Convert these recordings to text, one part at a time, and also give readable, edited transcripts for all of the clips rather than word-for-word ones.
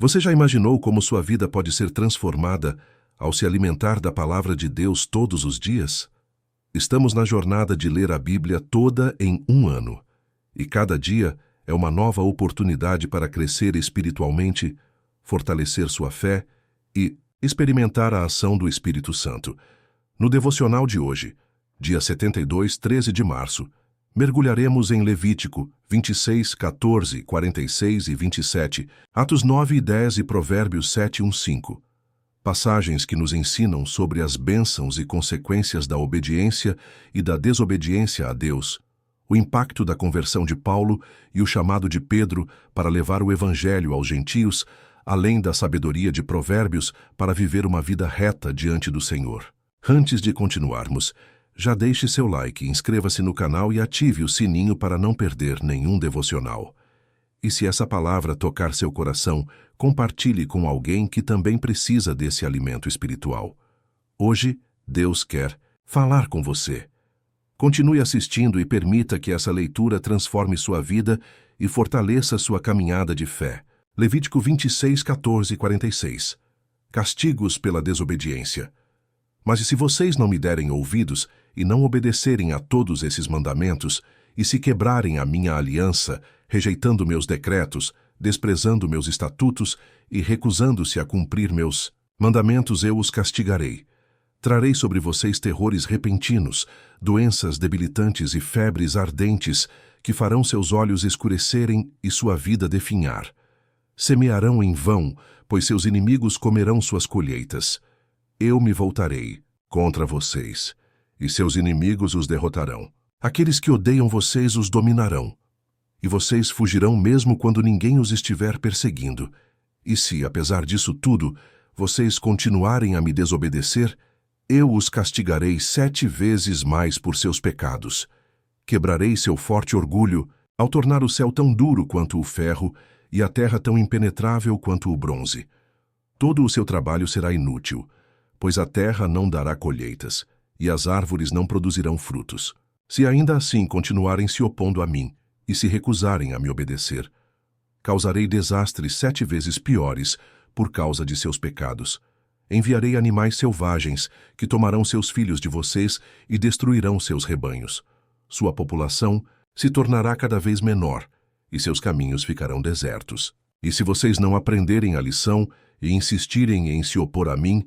Você já imaginou como sua vida pode ser transformada ao se alimentar da palavra de Deus todos os dias? Estamos na jornada de ler a Bíblia toda em um ano, e cada dia é uma nova oportunidade para crescer espiritualmente, fortalecer sua fé e experimentar a ação do Espírito Santo. No devocional de hoje, dia 72, 13 de março, mergulharemos em Levítico 26, 14, 46 e 27, Atos 9 e 10 e Provérbios 7, 1, 5. Passagens que nos ensinam sobre as bênçãos e consequências da obediência e da desobediência a Deus, o impacto da conversão de Paulo e o chamado de Pedro para levar o Evangelho aos gentios, além da sabedoria de Provérbios para viver uma vida reta diante do Senhor. Antes de continuarmos, já deixe seu like, inscreva-se no canal e ative o sininho para não perder nenhum devocional. E se essa palavra tocar seu coração, compartilhe com alguém que também precisa desse alimento espiritual. Hoje, Deus quer falar com você. Continue assistindo e permita que essa leitura transforme sua vida e fortaleça sua caminhada de fé. Levítico 26, 14 e 46. Castigos pela desobediência. Mas e se vocês não me derem ouvidos e não obedecerem a todos esses mandamentos, e se quebrarem a minha aliança, rejeitando meus decretos, desprezando meus estatutos e recusando-se a cumprir meus mandamentos, eu os castigarei. Trarei sobre vocês terrores repentinos, doenças debilitantes e febres ardentes, que farão seus olhos escurecerem e sua vida definhar. Semearão em vão, pois seus inimigos comerão suas colheitas. Eu me voltarei contra vocês, e seus inimigos os derrotarão. Aqueles que odeiam vocês os dominarão, e vocês fugirão mesmo quando ninguém os estiver perseguindo. E se, apesar disso tudo, vocês continuarem a me desobedecer, eu os castigarei 7 vezes mais por seus pecados. Quebrarei seu forte orgulho ao tornar o céu tão duro quanto o ferro e a terra tão impenetrável quanto o bronze. Todo o seu trabalho será inútil, pois a terra não dará colheitas, e as árvores não produzirão frutos. Se ainda assim continuarem se opondo a mim e se recusarem a me obedecer, causarei desastres 7 vezes piores por causa de seus pecados. Enviarei animais selvagens que tomarão seus filhos de vocês e destruirão seus rebanhos. Sua população se tornará cada vez menor e seus caminhos ficarão desertos. E se vocês não aprenderem a lição e insistirem em se opor a mim,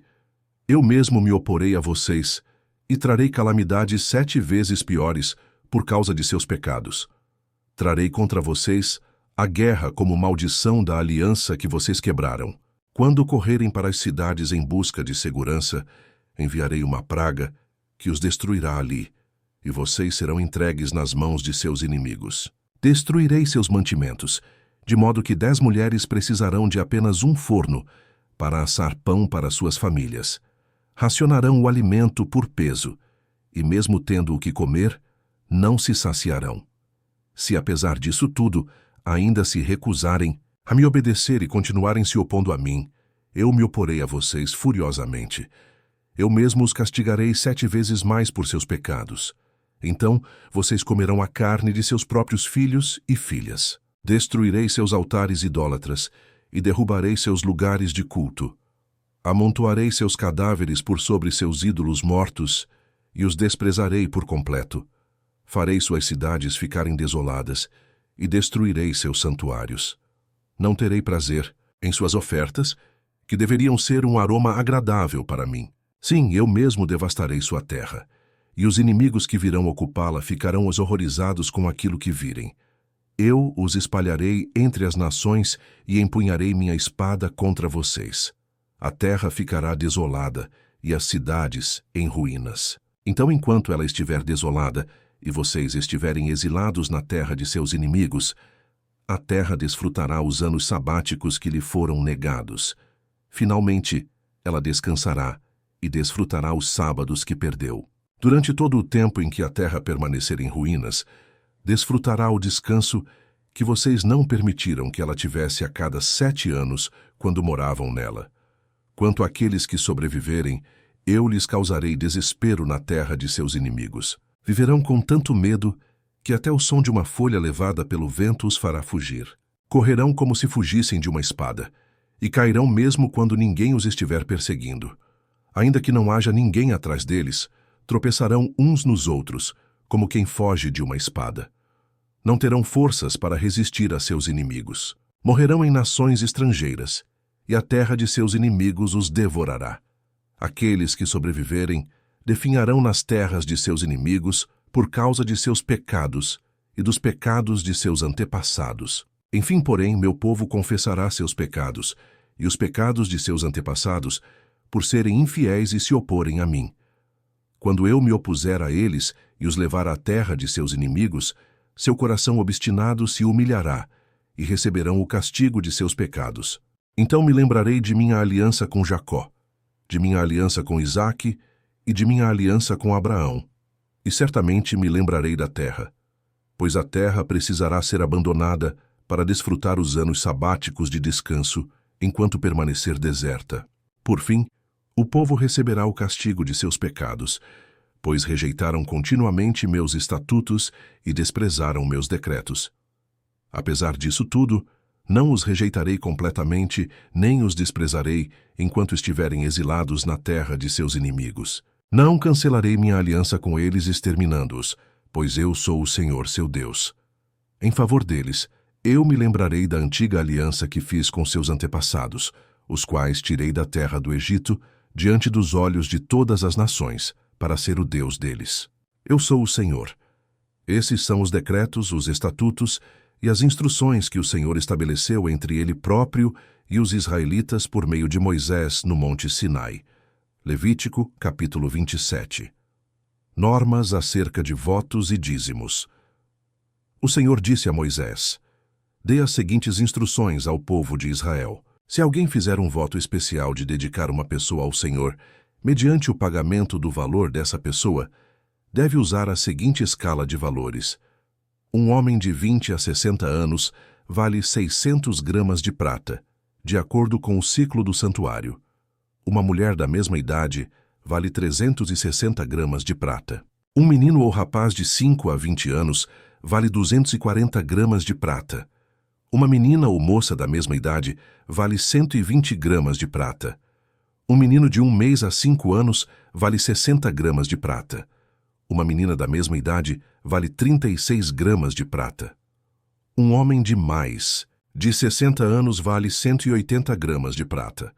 eu mesmo me oporei a vocês e trarei calamidades 7 vezes piores por causa de seus pecados. Trarei contra vocês a guerra como maldição da aliança que vocês quebraram. Quando correrem para as cidades em busca de segurança, enviarei uma praga que os destruirá ali, e vocês serão entregues nas mãos de seus inimigos. Destruirei seus mantimentos, de modo que 10 mulheres precisarão de apenas um forno para assar pão para suas famílias. Racionarão o alimento por peso, e mesmo tendo o que comer, não se saciarão. Se, apesar disso tudo, ainda se recusarem a me obedecer e continuarem se opondo a mim, eu me oporei a vocês furiosamente. Eu mesmo os castigarei 7 vezes mais por seus pecados. Então, vocês comerão a carne de seus próprios filhos e filhas. Destruirei seus altares idólatras e derrubarei seus lugares de culto. Amontoarei seus cadáveres por sobre seus ídolos mortos e os desprezarei por completo. Farei suas cidades ficarem desoladas e destruirei seus santuários. Não terei prazer em suas ofertas, que deveriam ser um aroma agradável para mim. Sim, eu mesmo devastarei sua terra, e os inimigos que virão ocupá-la ficarão horrorizados com aquilo que virem. Eu os espalharei entre as nações e empunharei minha espada contra vocês. A terra ficará desolada e as cidades em ruínas. Então, enquanto ela estiver desolada e vocês estiverem exilados na terra de seus inimigos, a terra desfrutará os anos sabáticos que lhe foram negados. Finalmente, ela descansará e desfrutará os sábados que perdeu. Durante todo o tempo em que a terra permanecer em ruínas, desfrutará o descanso que vocês não permitiram que ela tivesse a cada 7 anos quando moravam nela. Quanto àqueles que sobreviverem, eu lhes causarei desespero na terra de seus inimigos. Viverão com tanto medo que até o som de uma folha levada pelo vento os fará fugir. Correrão como se fugissem de uma espada, e cairão mesmo quando ninguém os estiver perseguindo. Ainda que não haja ninguém atrás deles, tropeçarão uns nos outros, como quem foge de uma espada. Não terão forças para resistir a seus inimigos. Morrerão em nações estrangeiras, e a terra de seus inimigos os devorará. Aqueles que sobreviverem definharão nas terras de seus inimigos por causa de seus pecados e dos pecados de seus antepassados. Enfim, porém, meu povo confessará seus pecados e os pecados de seus antepassados por serem infiéis e se oporem a mim. Quando eu me opuser a eles e os levar à terra de seus inimigos, seu coração obstinado se humilhará e receberão o castigo de seus pecados. Então me lembrarei de minha aliança com Jacó, de minha aliança com Isaque e de minha aliança com Abraão. E certamente me lembrarei da terra, pois a terra precisará ser abandonada para desfrutar os anos sabáticos de descanso enquanto permanecer deserta. Por fim, o povo receberá o castigo de seus pecados, pois rejeitaram continuamente meus estatutos e desprezaram meus decretos. Apesar disso tudo, não os rejeitarei completamente, nem os desprezarei enquanto estiverem exilados na terra de seus inimigos. Não cancelarei minha aliança com eles exterminando-os, pois eu sou o Senhor seu Deus. Em favor deles, eu me lembrarei da antiga aliança que fiz com seus antepassados, os quais tirei da terra do Egito, diante dos olhos de todas as nações, para ser o Deus deles. Eu sou o Senhor. Esses são os decretos, os estatutos e as instruções que o Senhor estabeleceu entre ele próprio e os israelitas por meio de Moisés no Monte Sinai. Levítico, capítulo 27. Normas acerca de votos e dízimos. O Senhor disse a Moisés: dê as seguintes instruções ao povo de Israel. Se alguém fizer um voto especial de dedicar uma pessoa ao Senhor, mediante o pagamento do valor dessa pessoa, deve usar a seguinte escala de valores. Um homem de 20 a 60 anos vale 600 gramas de prata, de acordo com o ciclo do santuário. Uma mulher da mesma idade vale 360 gramas de prata. Um menino ou rapaz de 5 a 20 anos vale 240 gramas de prata. Uma menina ou moça da mesma idade vale 120 gramas de prata. Um menino de 1 mês a 5 anos vale 60 gramas de prata. Uma menina da mesma idade vale 36 gramas de prata. Um homem de mais, de 60 anos, vale 180 gramas de prata.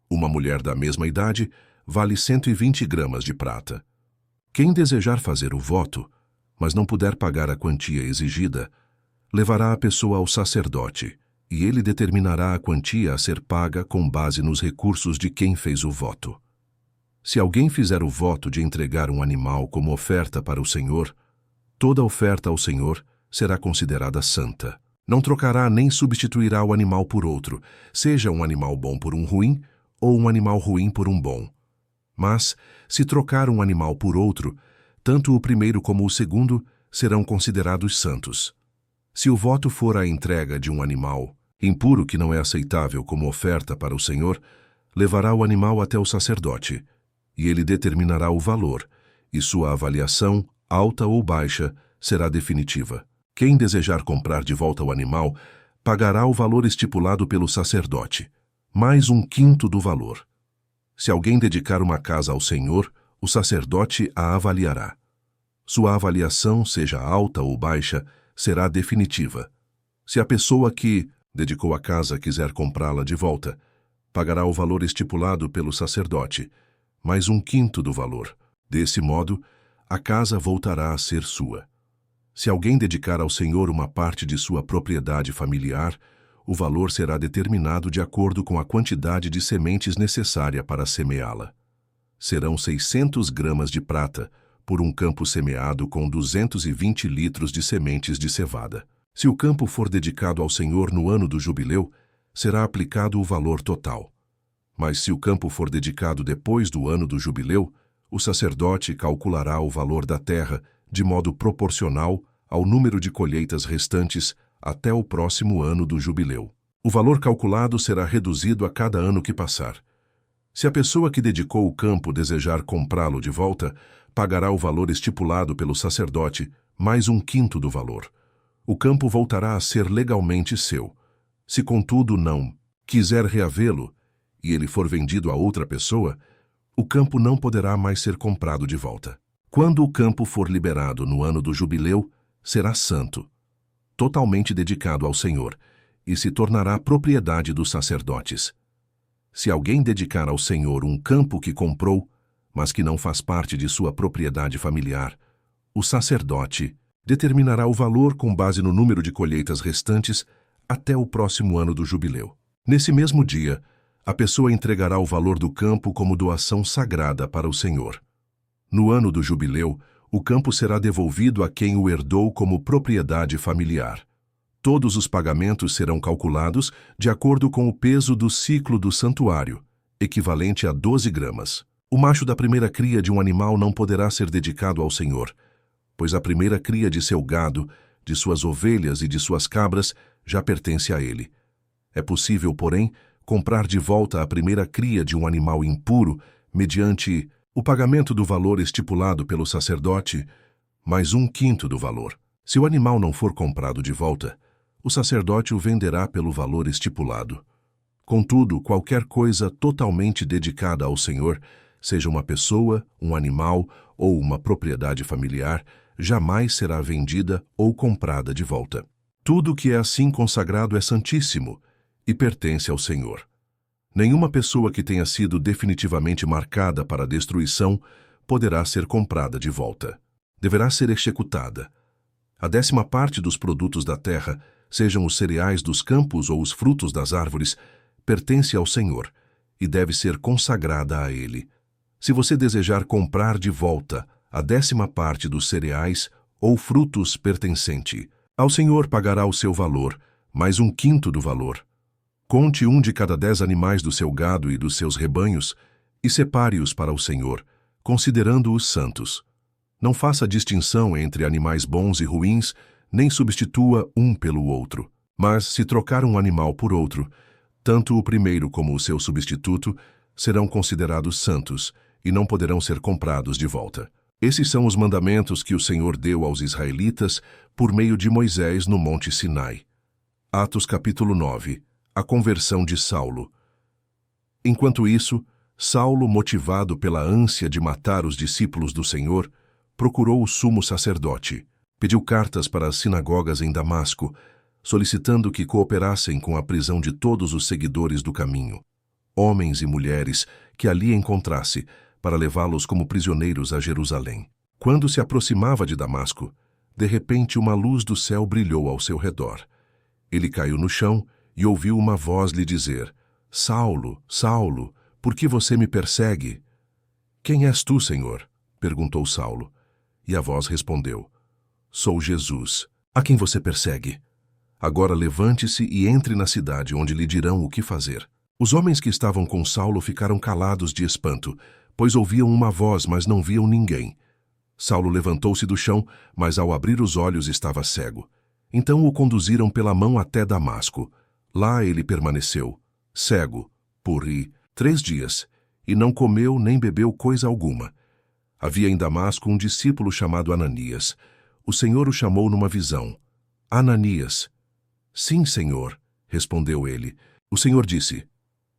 Uma mulher da mesma idade vale 120 gramas de prata. Quem desejar fazer o voto, mas não puder pagar a quantia exigida, levará a pessoa ao sacerdote, e ele determinará a quantia a ser paga com base nos recursos de quem fez o voto. Se alguém fizer o voto de entregar um animal como oferta para o Senhor, toda oferta ao Senhor será considerada santa. Não trocará nem substituirá o animal por outro, seja um animal bom por um ruim ou um animal ruim por um bom. Mas, se trocar um animal por outro, tanto o primeiro como o segundo serão considerados santos. Se o voto for a entrega de um animal impuro que não é aceitável como oferta para o Senhor, levará o animal até o sacerdote, e ele determinará o valor, e sua avaliação, alta ou baixa, será definitiva. Quem desejar comprar de volta o animal, pagará o valor estipulado pelo sacerdote, mais 1/5 do valor. Se alguém dedicar uma casa ao Senhor, o sacerdote a avaliará. Sua avaliação, seja alta ou baixa, será definitiva. Se a pessoa que dedicou a casa quiser comprá-la de volta, pagará o valor estipulado pelo sacerdote, mais 1/5 do valor. Desse modo, a casa voltará a ser sua. Se alguém dedicar ao Senhor uma parte de sua propriedade familiar, o valor será determinado de acordo com a quantidade de sementes necessária para semeá-la. Serão 600 gramas de prata por um campo semeado com 220 litros de sementes de cevada. Se o campo for dedicado ao Senhor no ano do jubileu, será aplicado o valor total. Mas se o campo for dedicado depois do ano do jubileu, o sacerdote calculará o valor da terra de modo proporcional ao número de colheitas restantes até o próximo ano do jubileu. O valor calculado será reduzido a cada ano que passar. Se a pessoa que dedicou o campo desejar comprá-lo de volta, pagará o valor estipulado pelo sacerdote, mais 1/5 do valor. O campo voltará a ser legalmente seu. Se, contudo, não quiser reavê-lo, e ele for vendido a outra pessoa, o campo não poderá mais ser comprado de volta. Quando o campo for liberado no ano do jubileu, será santo, totalmente dedicado ao Senhor, e se tornará propriedade dos sacerdotes. Se alguém dedicar ao Senhor um campo que comprou, mas que não faz parte de sua propriedade familiar, o sacerdote determinará o valor com base no número de colheitas restantes até o próximo ano do jubileu. Nesse mesmo dia, a pessoa entregará o valor do campo como doação sagrada para o Senhor. No ano do jubileu, o campo será devolvido a quem o herdou como propriedade familiar. Todos os pagamentos serão calculados de acordo com o peso do ciclo do santuário, equivalente a 12 gramas. O macho da primeira cria de um animal não poderá ser dedicado ao Senhor, pois a primeira cria de seu gado, de suas ovelhas e de suas cabras já pertence a ele. É possível, porém, comprar de volta a primeira cria de um animal impuro mediante o pagamento do valor estipulado pelo sacerdote, mais 1/5 do valor. Se o animal não for comprado de volta, o sacerdote o venderá pelo valor estipulado. Contudo, qualquer coisa totalmente dedicada ao Senhor, seja uma pessoa, um animal ou uma propriedade familiar, jamais será vendida ou comprada de volta. Tudo que é assim consagrado é santíssimo e pertence ao Senhor. Nenhuma pessoa que tenha sido definitivamente marcada para a destruição poderá ser comprada de volta. Deverá ser executada. A 10ª parte dos produtos da terra, sejam os cereais dos campos ou os frutos das árvores, pertence ao Senhor e deve ser consagrada a Ele. Se você desejar comprar de volta a 10ª parte dos cereais ou frutos pertencente ao Senhor, pagará o seu valor, mais 1/5 do valor. Conte 1 de cada 10 animais do seu gado e dos seus rebanhos e separe-os para o Senhor, considerando-os santos. Não faça distinção entre animais bons e ruins, nem substitua um pelo outro. Mas, se trocar um animal por outro, tanto o primeiro como o seu substituto serão considerados santos e não poderão ser comprados de volta. Esses são os mandamentos que o Senhor deu aos israelitas por meio de Moisés no Monte Sinai. Atos capítulo 9. A conversão de Saulo. Enquanto isso, Saulo, motivado pela ânsia de matar os discípulos do Senhor, procurou o sumo sacerdote. Pediu cartas para as sinagogas em Damasco, solicitando que cooperassem com a prisão de todos os seguidores do caminho, homens e mulheres que ali encontrasse, para levá-los como prisioneiros a Jerusalém. Quando se aproximava de Damasco, de repente uma luz do céu brilhou ao seu redor. Ele caiu no chão e ouviu uma voz lhe dizer: Saulo, Saulo, por que você me persegue? Quem és tu, Senhor? Perguntou Saulo. E a voz respondeu: Sou Jesus, a quem você persegue. Agora levante-se e entre na cidade, onde lhe dirão o que fazer. Os homens que estavam com Saulo ficaram calados de espanto, pois ouviam uma voz, mas não viam ninguém. Saulo levantou-se do chão, mas ao abrir os olhos estava cego. Então o conduziram pela mão até Damasco. Lá ele permaneceu, cego, por 3 dias, e não comeu nem bebeu coisa alguma. Havia em Damasco um discípulo chamado Ananias. O Senhor o chamou numa visão. Ananias. Sim, Senhor, respondeu ele. O Senhor disse: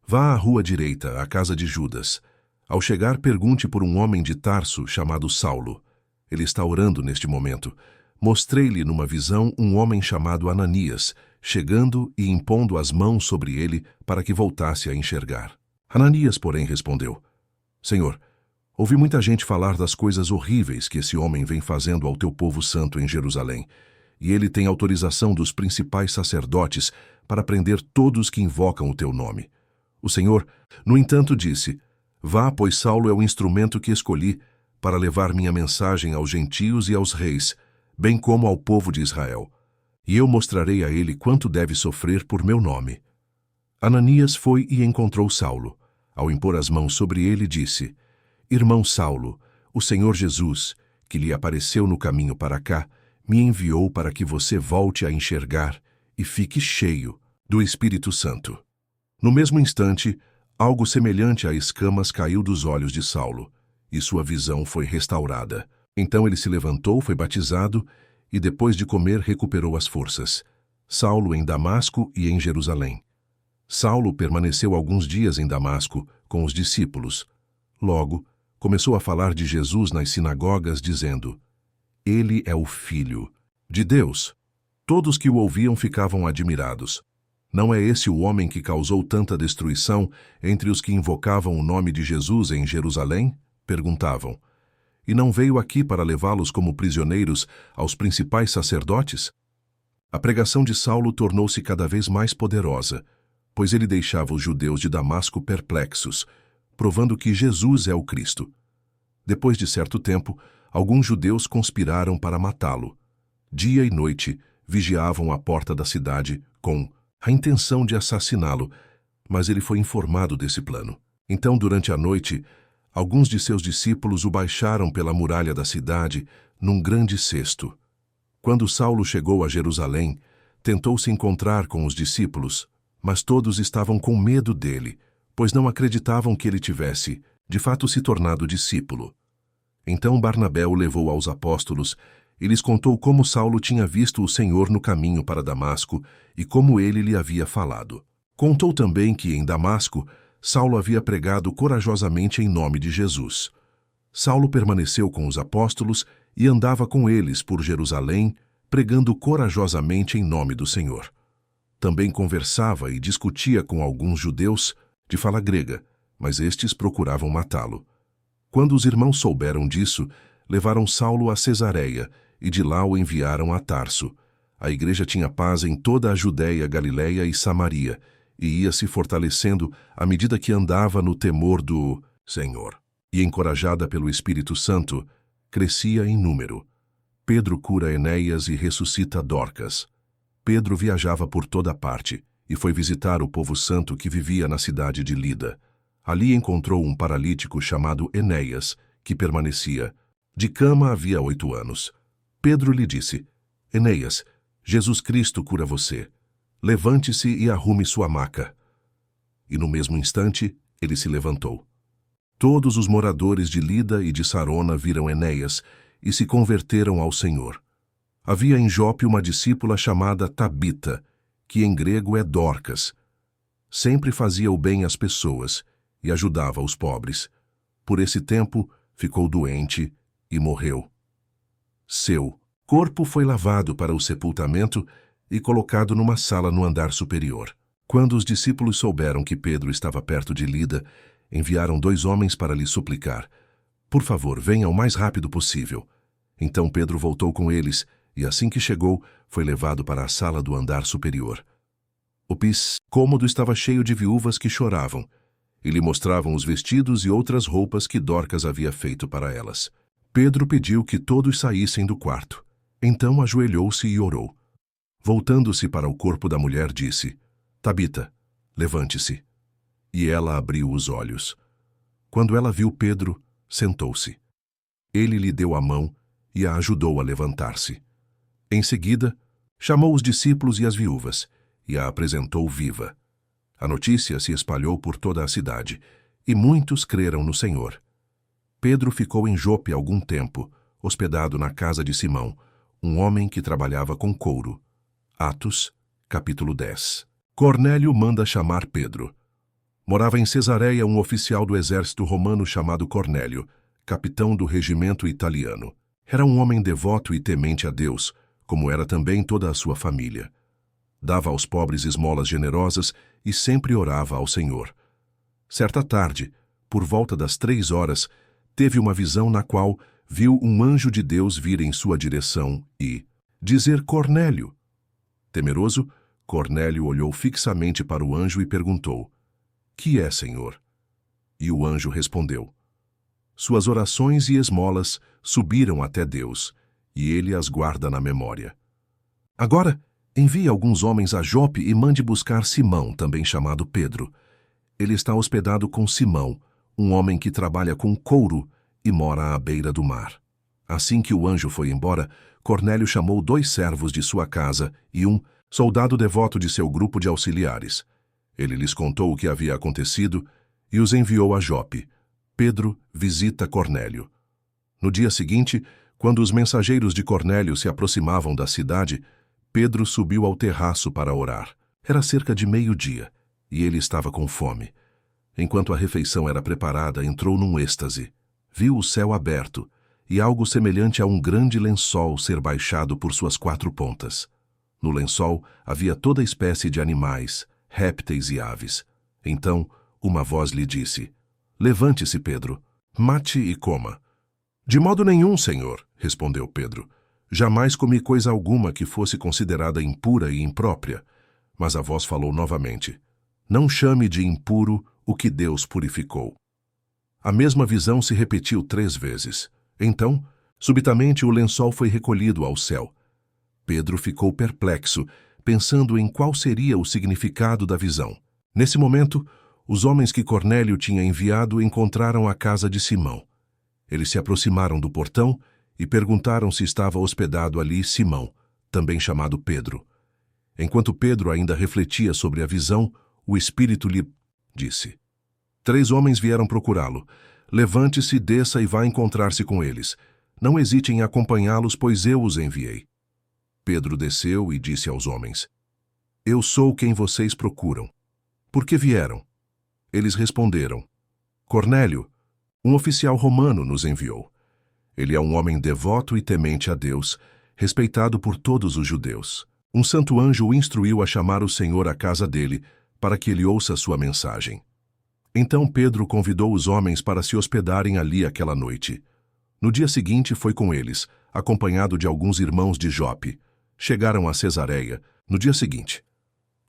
Vá à rua direita, à casa de Judas. Ao chegar, pergunte por um homem de Tarso chamado Saulo. Ele está orando neste momento. Mostrei-lhe numa visão um homem chamado Ananias, chegando e impondo as mãos sobre ele para que voltasse a enxergar. Ananias, porém, respondeu: Senhor, ouvi muita gente falar das coisas horríveis que esse homem vem fazendo ao teu povo santo em Jerusalém, e ele tem autorização dos principais sacerdotes para prender todos que invocam o teu nome. O Senhor, no entanto, disse: Vá, pois Saulo é o instrumento que escolhi para levar minha mensagem aos gentios e aos reis, bem como ao povo de Israel. E eu mostrarei a ele quanto deve sofrer por meu nome. Ananias foi e encontrou Saulo. Ao impor as mãos sobre ele, disse: Irmão Saulo, o Senhor Jesus, que lhe apareceu no caminho para cá, me enviou para que você volte a enxergar e fique cheio do Espírito Santo. No mesmo instante, algo semelhante a escamas caiu dos olhos de Saulo, e sua visão foi restaurada. Então ele se levantou, foi batizado, e depois de comer recuperou as forças. Saulo em Damasco e em Jerusalém. Saulo permaneceu alguns dias em Damasco com os discípulos. Logo, começou a falar de Jesus nas sinagogas, dizendo: Ele é o Filho de Deus. Todos que o ouviam ficavam admirados. Não é esse o homem que causou tanta destruição entre os que invocavam o nome de Jesus em Jerusalém? Perguntavam. E não veio aqui para levá-los como prisioneiros aos principais sacerdotes? A pregação de Saulo tornou-se cada vez mais poderosa, pois ele deixava os judeus de Damasco perplexos, provando que Jesus é o Cristo. Depois de certo tempo, alguns judeus conspiraram para matá-lo. Dia e noite, vigiavam a porta da cidade com a intenção de assassiná-lo, mas ele foi informado desse plano. Então, durante a noite, alguns de seus discípulos o baixaram pela muralha da cidade num grande cesto. Quando Saulo chegou a Jerusalém, tentou se encontrar com os discípulos, mas todos estavam com medo dele, pois não acreditavam que ele tivesse, de fato, se tornado discípulo. Então Barnabé o levou aos apóstolos e lhes contou como Saulo tinha visto o Senhor no caminho para Damasco e como ele lhe havia falado. Contou também que, em Damasco, Saulo havia pregado corajosamente em nome de Jesus. Saulo permaneceu com os apóstolos e andava com eles por Jerusalém, pregando corajosamente em nome do Senhor. Também conversava e discutia com alguns judeus de fala grega, mas estes procuravam matá-lo. Quando os irmãos souberam disso, levaram Saulo a Cesareia e de lá o enviaram a Tarso. A igreja tinha paz em toda a Judéia, Galiléia e Samaria, e ia se fortalecendo à medida que andava no temor do Senhor. E, encorajada pelo Espírito Santo, crescia em número. Pedro cura Enéas e ressuscita Dorcas. Pedro viajava por toda parte e foi visitar o povo santo que vivia na cidade de Lida. Ali encontrou um paralítico chamado Enéas, que permanecia de cama havia 8 anos. Pedro lhe disse: Enéas, Jesus Cristo cura você. Levante-se e arrume sua maca. E no mesmo instante, ele se levantou. Todos os moradores de Lida e de Sarona viram Enéas e se converteram ao Senhor. Havia em Jope uma discípula chamada Tabita, que em grego é Dorcas. Sempre fazia o bem às pessoas e ajudava os pobres. Por esse tempo, ficou doente e morreu. Seu corpo foi lavado para o sepultamento e colocado numa sala no andar superior. Quando os discípulos souberam que Pedro estava perto de Lida, enviaram 2 homens para lhe suplicar: Por favor, venha o mais rápido possível. Então Pedro voltou com eles e, assim que chegou, foi levado para a sala do andar superior. O cômodo estava cheio de viúvas que choravam, e lhe mostravam os vestidos e outras roupas que Dorcas havia feito para elas. Pedro pediu que todos saíssem do quarto. Então ajoelhou-se e orou. Voltando-se para o corpo da mulher, disse: Tabita, levante-se. E ela abriu os olhos. Quando ela viu Pedro, sentou-se. Ele lhe deu a mão e a ajudou a levantar-se. Em seguida, chamou os discípulos e as viúvas e a apresentou viva. A notícia se espalhou por toda a cidade, e muitos creram no Senhor. Pedro ficou em Jope algum tempo, hospedado na casa de Simão, um homem que trabalhava com couro. Atos, capítulo 10. Cornélio manda chamar Pedro. Morava em Cesareia um oficial do exército romano chamado Cornélio, capitão do regimento italiano. Era um homem devoto e temente a Deus, como era também toda a sua família. Dava aos pobres esmolas generosas e sempre orava ao Senhor. Certa tarde, por volta das 3 horas, teve uma visão na qual viu um anjo de Deus vir em sua direção e dizer: Cornélio. Temeroso, Cornélio olhou fixamente para o anjo e perguntou: Que é, Senhor? E o anjo respondeu: Suas orações e esmolas subiram até Deus, e ele as guarda na memória. Agora, envie alguns homens a Jope e mande buscar Simão, também chamado Pedro. Ele está hospedado com Simão, um homem que trabalha com couro e mora à beira do mar. Assim que o anjo foi embora, Cornélio chamou 2 servos de sua casa e um soldado devoto de seu grupo de auxiliares. Ele lhes contou o que havia acontecido e os enviou a Jope. Pedro visita Cornélio. No dia seguinte, quando os mensageiros de Cornélio se aproximavam da cidade, Pedro subiu ao terraço para orar. Era cerca de 12:00, e ele estava com fome. Enquanto a refeição era preparada, entrou num êxtase. Viu o céu aberto e algo semelhante a um grande lençol ser baixado por suas 4 pontas. No lençol havia toda espécie de animais, répteis e aves. Então, uma voz lhe disse: Levante-se, Pedro, mate e coma. De modo nenhum, Senhor, respondeu Pedro. Jamais comi coisa alguma que fosse considerada impura e imprópria. Mas a voz falou novamente: Não chame de impuro o que Deus purificou. A mesma visão se repetiu 3 vezes. Então, subitamente o lençol foi recolhido ao céu. Pedro ficou perplexo, pensando em qual seria o significado da visão. Nesse momento, os homens que Cornélio tinha enviado encontraram a casa de Simão. Eles se aproximaram do portão e perguntaram se estava hospedado ali Simão, também chamado Pedro. Enquanto Pedro ainda refletia sobre a visão, o Espírito lhe disse: 3 homens vieram procurá-lo. Levante-se, desça e vá encontrar-se com eles. Não hesite em acompanhá-los, pois eu os enviei. Pedro desceu e disse aos homens: Eu sou quem vocês procuram. Por que vieram? Eles responderam: Cornélio, um oficial romano, nos enviou. Ele é um homem devoto e temente a Deus, respeitado por todos os judeus. Um santo anjo o instruiu a chamar o Senhor à casa dele, para que ele ouça sua mensagem. Então Pedro convidou os homens para se hospedarem ali aquela noite. No dia seguinte foi com eles, acompanhado de alguns irmãos de Jope. Chegaram a Cesareia no dia seguinte.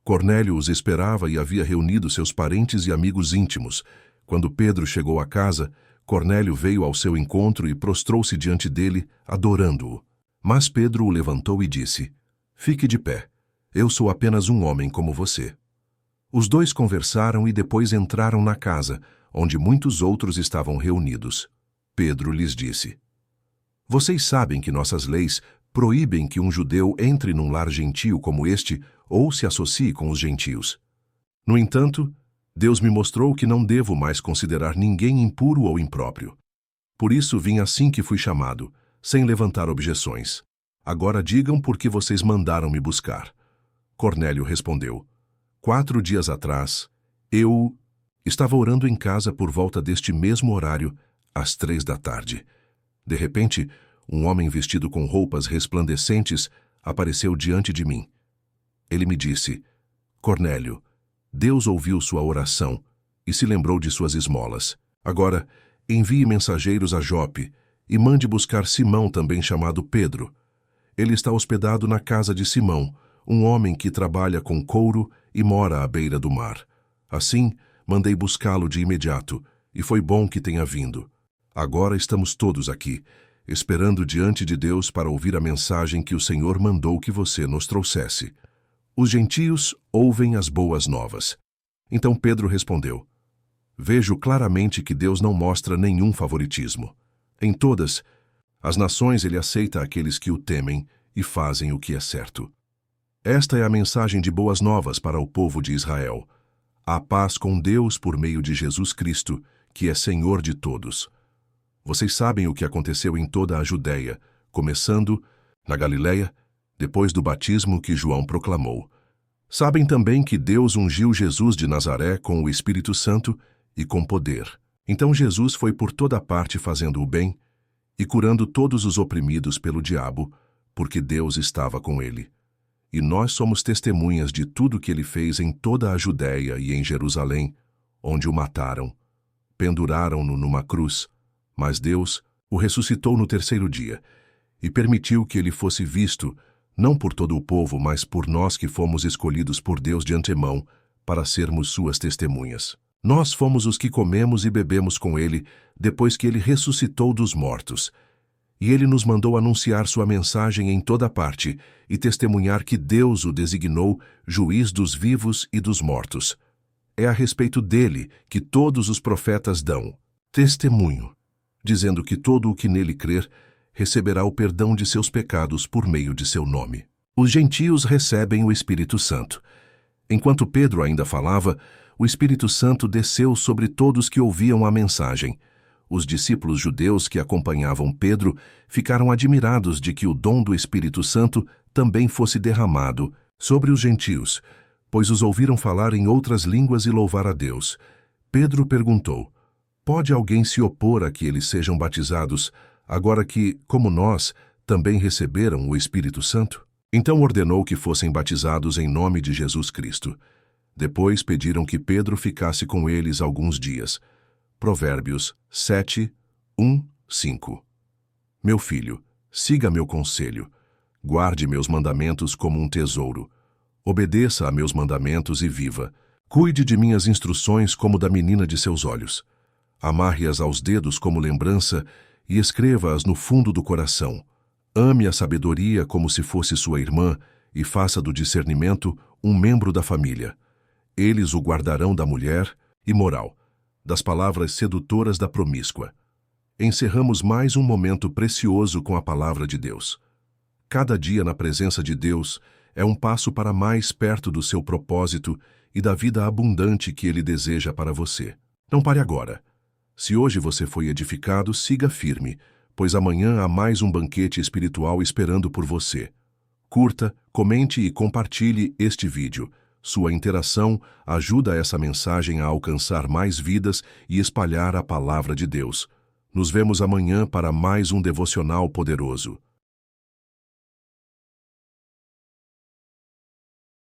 Cornélio os esperava e havia reunido seus parentes e amigos íntimos. Quando Pedro chegou à casa, Cornélio veio ao seu encontro e prostrou-se diante dele, adorando-o. Mas Pedro o levantou e disse: Fique de pé. Eu sou apenas um homem como você. Os 2 conversaram e depois entraram na casa, onde muitos outros estavam reunidos. Pedro lhes disse: Vocês sabem que nossas leis proíbem que um judeu entre num lar gentio como este ou se associe com os gentios. No entanto, Deus me mostrou que não devo mais considerar ninguém impuro ou impróprio. Por isso vim assim que fui chamado, sem levantar objeções. Agora digam por que vocês mandaram me buscar. Cornélio respondeu: 4 dias atrás, eu estava orando em casa por volta deste mesmo horário, às 3 da tarde. De repente, um homem vestido com roupas resplandecentes apareceu diante de mim. Ele me disse: Cornélio, Deus ouviu sua oração e se lembrou de suas esmolas. Agora, envie mensageiros a Jope e mande buscar Simão, também chamado Pedro. Ele está hospedado na casa de Simão, um homem que trabalha com couro e mora à beira do mar. Assim, mandei buscá-lo de imediato, e foi bom que tenha vindo. Agora estamos todos aqui, esperando diante de Deus para ouvir a mensagem que o Senhor mandou que você nos trouxesse. Os gentios ouvem as boas novas. Então Pedro respondeu: Vejo claramente que Deus não mostra nenhum favoritismo. Em todas as nações ele aceita aqueles que o temem e fazem o que é certo. Esta é a mensagem de boas novas para o povo de Israel. Há paz com Deus por meio de Jesus Cristo, que é Senhor de todos. Vocês sabem o que aconteceu em toda a Judéia, começando na Galileia, depois do batismo que João proclamou. Sabem também que Deus ungiu Jesus de Nazaré com o Espírito Santo e com poder. Então Jesus foi por toda parte fazendo o bem e curando todos os oprimidos pelo diabo, porque Deus estava com ele. E nós somos testemunhas de tudo que ele fez em toda a Judéia e em Jerusalém, onde o mataram. Penduraram-no numa cruz, mas Deus o ressuscitou no 3º dia e permitiu que ele fosse visto, não por todo o povo, mas por nós que fomos escolhidos por Deus de antemão para sermos suas testemunhas. Nós fomos os que comemos e bebemos com ele depois que ele ressuscitou dos mortos. E ele nos mandou anunciar sua mensagem em toda parte e testemunhar que Deus o designou juiz dos vivos e dos mortos. É a respeito dele que todos os profetas dão testemunho, dizendo que todo o que nele crer receberá o perdão de seus pecados por meio de seu nome. Os gentios recebem o Espírito Santo. Enquanto Pedro ainda falava, o Espírito Santo desceu sobre todos que ouviam a mensagem. Os discípulos judeus que acompanhavam Pedro ficaram admirados de que o dom do Espírito Santo também fosse derramado sobre os gentios, pois os ouviram falar em outras línguas e louvar a Deus. Pedro perguntou: pode alguém se opor a que eles sejam batizados, agora que, como nós, também receberam o Espírito Santo? Então ordenou que fossem batizados em nome de Jesus Cristo. Depois pediram que Pedro ficasse com eles alguns dias. Provérbios 7, 1, 5. Meu filho, siga meu conselho. Guarde meus mandamentos como um tesouro. Obedeça a meus mandamentos e viva. Cuide de minhas instruções como da menina de seus olhos. Amarre-as aos dedos como lembrança e escreva-as no fundo do coração. Ame a sabedoria como se fosse sua irmã e faça do discernimento um membro da família. Eles o guardarão da mulher e moral, das palavras sedutoras da promíscua. Encerramos mais um momento precioso com a palavra de Deus. Cada dia na presença de Deus é um passo para mais perto do seu propósito e da vida abundante que Ele deseja para você. Não pare agora. Se hoje você foi edificado, siga firme, pois amanhã há mais um banquete espiritual esperando por você. Curta, comente e compartilhe este vídeo. Sua interação ajuda essa mensagem a alcançar mais vidas e espalhar a palavra de Deus. Nos vemos amanhã para mais um devocional poderoso.